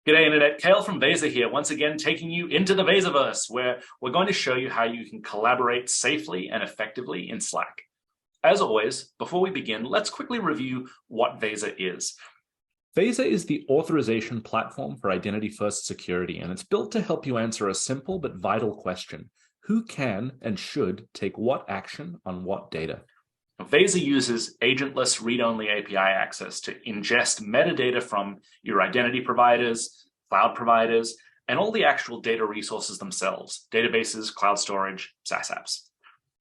G'day Internet, Kale from Veza here, once again taking you into the VezaVerse, where we're going to show you how you can collaborate safely and effectively in Slack. As always, before we begin, let's quickly review what Veza is. Veza is the authorization platform for identity-first security, and it's built to help you answer a simple but vital question. Who can and should take what action on what data? Veza uses agentless read-only API access to ingest metadata from your identity providers, cloud providers, and all the actual data resources themselves, databases, cloud storage, SaaS apps.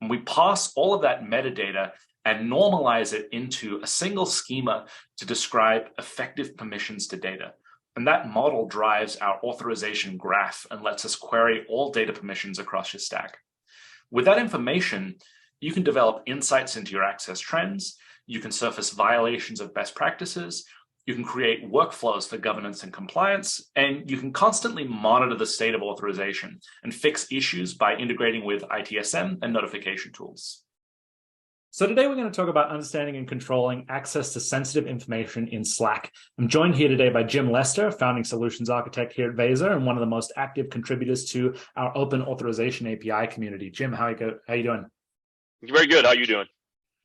And we pass all of that metadata and normalize it into a single schema to describe effective permissions to data. And that model drives our authorization graph and lets us query all data permissions across your stack. With that information, you can develop insights into your access trends, you can surface violations of best practices, you can create workflows for governance and compliance, and you can constantly monitor the state of authorization and fix issues by integrating with ITSM and notification tools. So today we're going to talk about understanding and controlling access to sensitive information in Slack. I'm joined here today by Jim Lester, founding solutions architect here at Veza and one of the most active contributors to our open authorization API community. Jim, how you doing? Very good. How are you doing?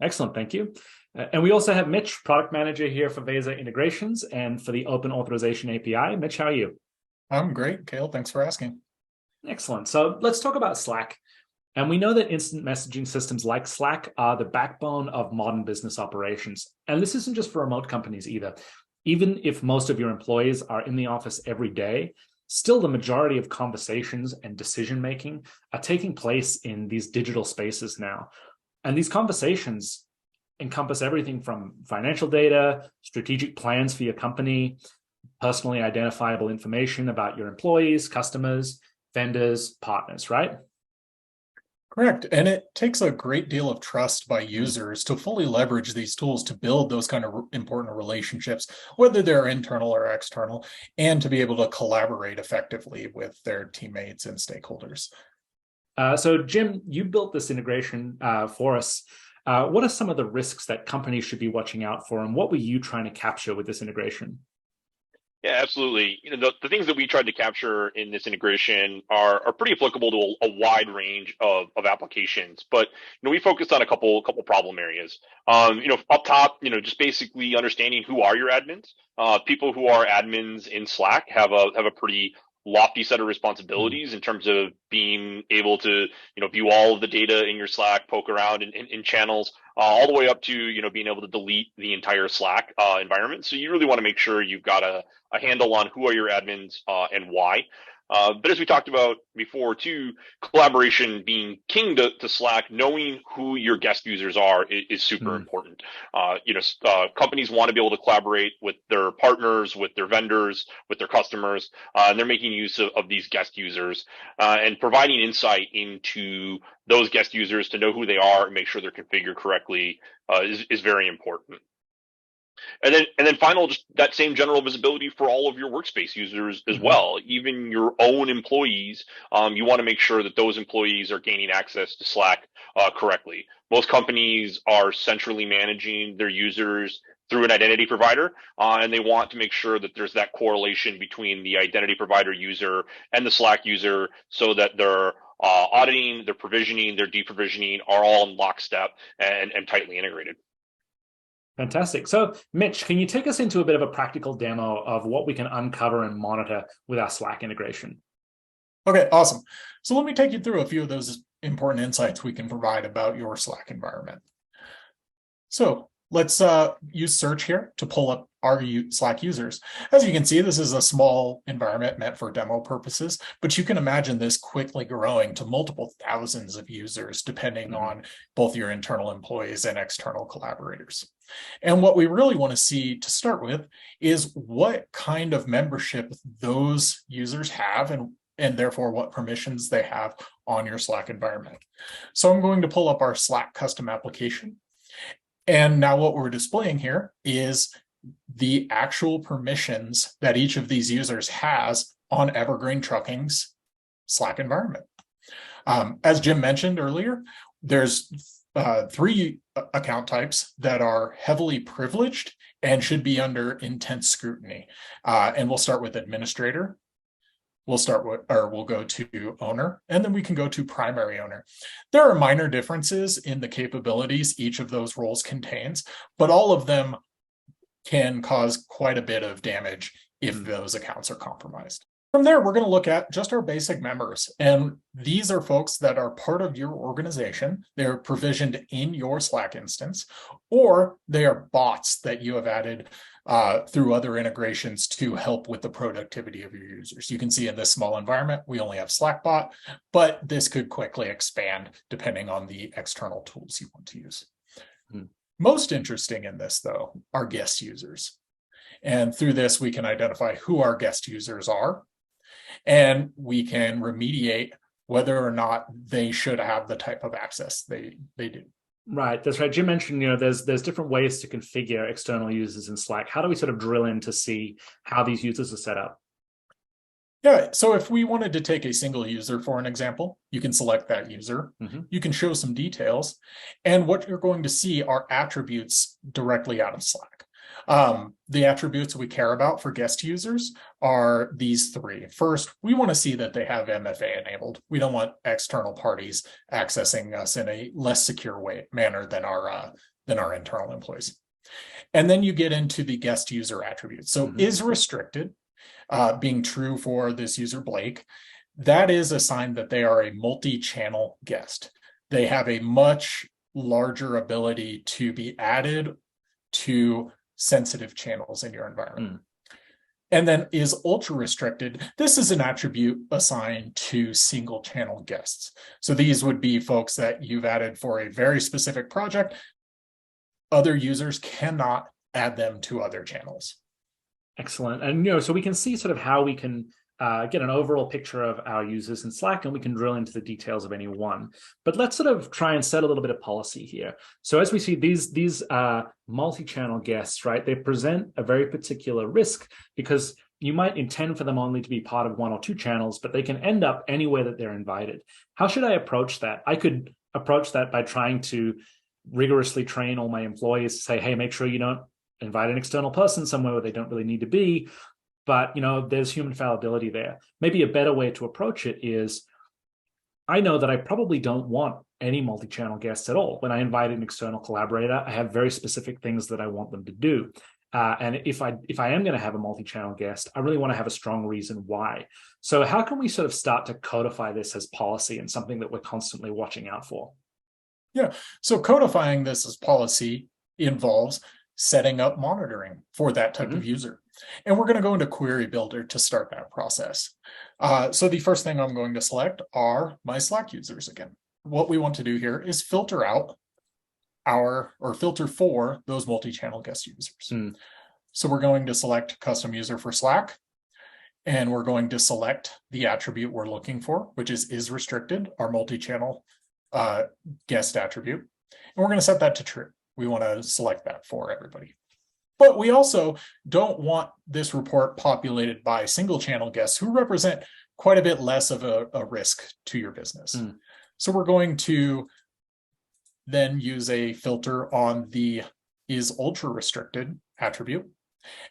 Excellent. Thank you. And we also have Mitch, product manager here for Veza Integrations and for the Open Authorization API. Mitch, how are you? I'm great, Kale. Thanks for asking. Excellent. So let's talk about Slack. And we know that instant messaging systems like Slack are the backbone of modern business operations. And this isn't just for remote companies either. Even if most of your employees are in the office every day, still, the majority of conversations and decision-making are taking place in these digital spaces now. And these conversations encompass everything from financial data, strategic plans for your company, personally identifiable information about your employees, customers, vendors, partners, right? Correct. And it takes a great deal of trust by users to fully leverage these tools to build those kind of important relationships, whether they're internal or external, and to be able to collaborate effectively with their teammates and stakeholders. So Jim, you built this integration for us. What are some of the risks that companies should be watching out for, and what were you trying to capture with this integration? Yeah, absolutely. The things that we tried to capture in this integration are pretty applicable to a wide range of applications. But we focused on a couple problem areas. Up top, just basically understanding who are your admins. People who are admins in Slack have a pretty lofty set of responsibilities in terms of being able to view all of the data in your Slack, poke around in channels, all the way up to being able to delete the entire Slack environment. So you really want to make sure you've got a handle on who are your admins and why. But as we talked about before too, collaboration being king to Slack, knowing who your guest users are is super important. Companies want to be able to collaborate with their partners, with their vendors, with their customers, and they're making use of these guest users and providing insight into those guest users to know who they are and make sure they're configured correctly is very important. And then final, just that same general visibility for all of your workspace users as well, even your own employees. You want to make sure that those employees are gaining access to Slack correctly. Most companies are centrally managing their users through an identity provider, and they want to make sure that there's that correlation between the identity provider user and the Slack user so that their auditing, their provisioning, their deprovisioning are all in lockstep and tightly integrated. Fantastic. So, Mitch, can you take us into a bit of a practical demo of what we can uncover and monitor with our Slack integration? Okay, awesome. So let me take you through a few of those important insights we can provide about your Slack environment. So let's use search here to pull up our Slack users. As you can see, this is a small environment meant for demo purposes, but you can imagine this quickly growing to multiple thousands of users, depending on both your internal employees and external collaborators. And what we really want to see to start with is what kind of membership those users have and therefore what permissions they have on your Slack environment. So I'm going to pull up our Slack custom application. And now what we're displaying here is the actual permissions that each of these users has on Evergreen Trucking's Slack environment. As Jim mentioned earlier, there's three account types that are heavily privileged and should be under intense scrutiny. And we'll start with administrator. We'll go to owner, and then we can go to primary owner. There are minor differences in the capabilities each of those roles contains, but all of them can cause quite a bit of damage if those accounts are compromised. From there, we're going to look at just our basic members. And these are folks that are part of your organization. They're provisioned in your Slack instance, or they are bots that you have added through other integrations to help with the productivity of your users. You can see in this small environment, we only have Slack bot, but this could quickly expand depending on the external tools you want to use. Most interesting in this, though, are guest users. And through this, we can identify who our guest users are, and we can remediate whether or not they should have the type of access they do. Right, that's right. Jim mentioned, there's different ways to configure external users in Slack. How do we sort of drill in to see how these users are set up? Yeah, so if we wanted to take a single user for an example, you can select that user. You can show some details, and what you're going to see are attributes directly out of Slack. The attributes we care about for guest users are these three. First, we want to see that they have MFA enabled. We don't want external parties accessing us in a less secure manner than our internal employees. And then you get into the guest user attributes. So is restricted, being true for this user Blake, that is a sign that they are a multi-channel guest. They have a much larger ability to be added to sensitive channels in your environment. And then is ultra restricted. This is an attribute assigned to single channel guests. So these would be folks that you've added for a very specific project. Other users cannot add them to other channels. Excellent. And, so we can see sort of how we can get an overall picture of our users in Slack, and we can drill into the details of any one. But let's sort of try and set a little bit of policy here. So as we see these multi-channel guests, right, they present a very particular risk because you might intend for them only to be part of one or two channels, but they can end up anywhere that they're invited. How should I approach that? I could approach that by trying to rigorously train all my employees to say, hey, make sure you don't invite an external person somewhere where they don't really need to be. But, there's human fallibility there. Maybe a better way to approach it is, I know that I probably don't want any multi-channel guests at all. When I invite an external collaborator, I have very specific things that I want them to do. And if I am going to have a multi-channel guest, I really want to have a strong reason why. So how can we sort of start to codify this as policy and something that we're constantly watching out for? Yeah, so codifying this as policy involves setting up monitoring for that type of user. And we're going to go into Query Builder to start that process. So the first thing I'm going to select are my Slack users again. What we want to do here is filter out filter for those multi-channel guest users. So we're going to select custom user for Slack, and we're going to select the attribute we're looking for, which is restricted, our multi-channel guest attribute. And we're going to set that to true. We want to select that for everybody. But we also don't want this report populated by single channel guests who represent quite a bit less of a risk to your business. So we're going to then use a filter on the is ultra restricted attribute.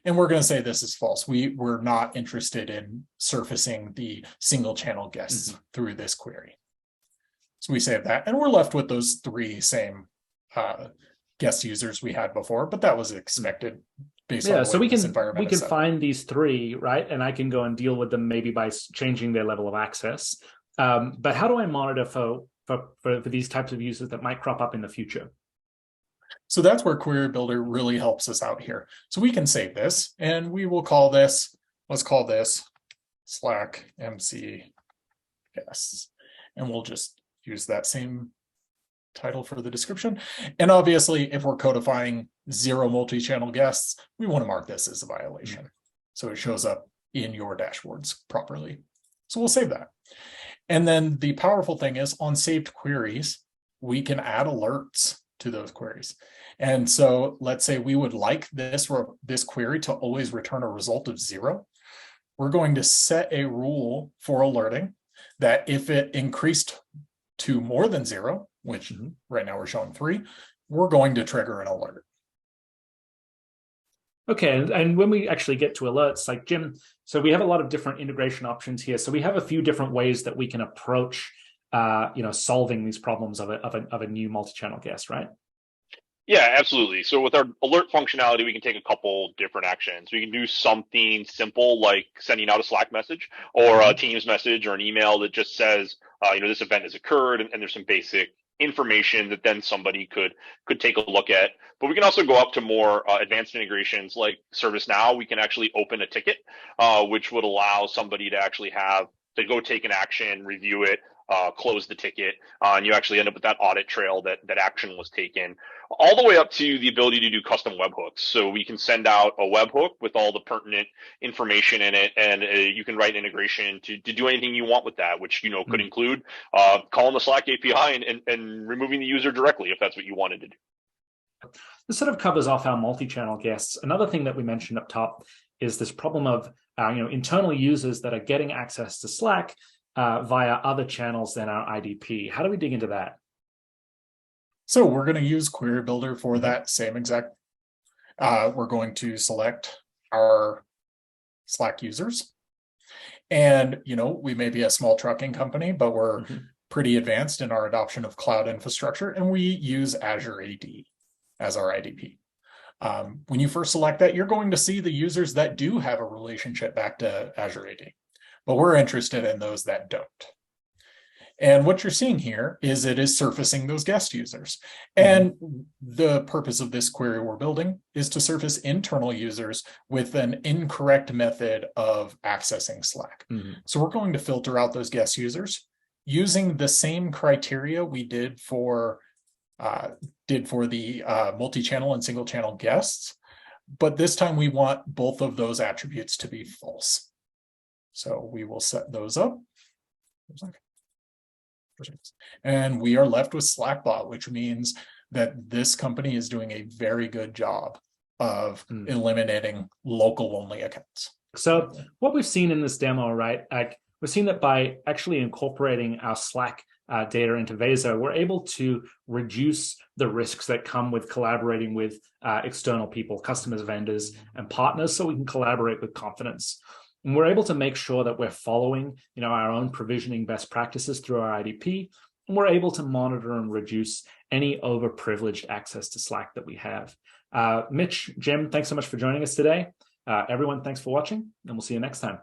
And we're going to say this is false. We're not interested in surfacing the single channel guests through this query. So we save that, and we're left with those three same guest users we had before, but that was expected based on the way so we can find these three, right? And I can go and deal with them maybe by changing their level of access. But how do I monitor for these types of users that might crop up in the future? So that's where Query Builder really helps us out here. So we can save this, and we will call this, let's call this Slack MC guests, and we'll just use that same title for the description. And obviously, if we're codifying 0 multi-channel guests, we want to mark this as a violation, so it shows up in your dashboards properly. So we'll save that. And then the powerful thing is, on saved queries, we can add alerts to those queries. And so let's say we would like this query to always return a result of 0. We're going to set a rule for alerting that if it increased to more than 0, which right now we're showing 3, we're going to trigger an alert. Okay, and when we actually get to alerts, like Jim, so we have a lot of different integration options here. So we have a few different ways that we can approach, solving these problems of a new multi-channel guest, right? Yeah, absolutely. So with our alert functionality, we can take a couple different actions. We can do something simple like sending out a Slack message or a Teams message or an email that just says, this event has occurred, and there's some basic information that then somebody could take a look at. But we can also go up to more advanced integrations like ServiceNow. We can actually open a ticket, which would allow somebody to actually to go take an action, review it, close the ticket, and you actually end up with that audit trail that action was taken, all the way up to the ability to do custom webhooks. So we can send out a webhook with all the pertinent information in it, and you can write integration to do anything you want with that, which could include calling the Slack API and removing the user directly if that's what you wanted to do. This sort of covers off our multi-channel guests. Another thing that we mentioned up top is this problem of internal users that are getting access to Slack via other channels than our IDP. How do we dig into that? So we're going to use Query Builder for that same exact. We're going to select our Slack users. And, we may be a small trucking company, but we're pretty advanced in our adoption of cloud infrastructure. And we use Azure AD as our IDP. When you first select that, you're going to see the users that do have a relationship back to Azure AD. But we're interested in those that don't. And what you're seeing here is it is surfacing those guest users. And the purpose of this query we're building is to surface internal users with an incorrect method of accessing Slack. So we're going to filter out those guest users using the same criteria we did for the multi-channel and single channel guests. But this time we want both of those attributes to be false. So we will set those up. And we are left with Slackbot, which means that this company is doing a very good job of eliminating local only accounts. So what we've seen in this demo, right, we've seen that by actually incorporating our Slack data into Veza, we're able to reduce the risks that come with collaborating with external people, customers, vendors, and partners, so we can collaborate with confidence. And we're able to make sure that we're following, our own provisioning best practices through our IDP, and we're able to monitor and reduce any overprivileged access to Slack that we have. Mitch, Jim, thanks so much for joining us today. Everyone, thanks for watching, and we'll see you next time.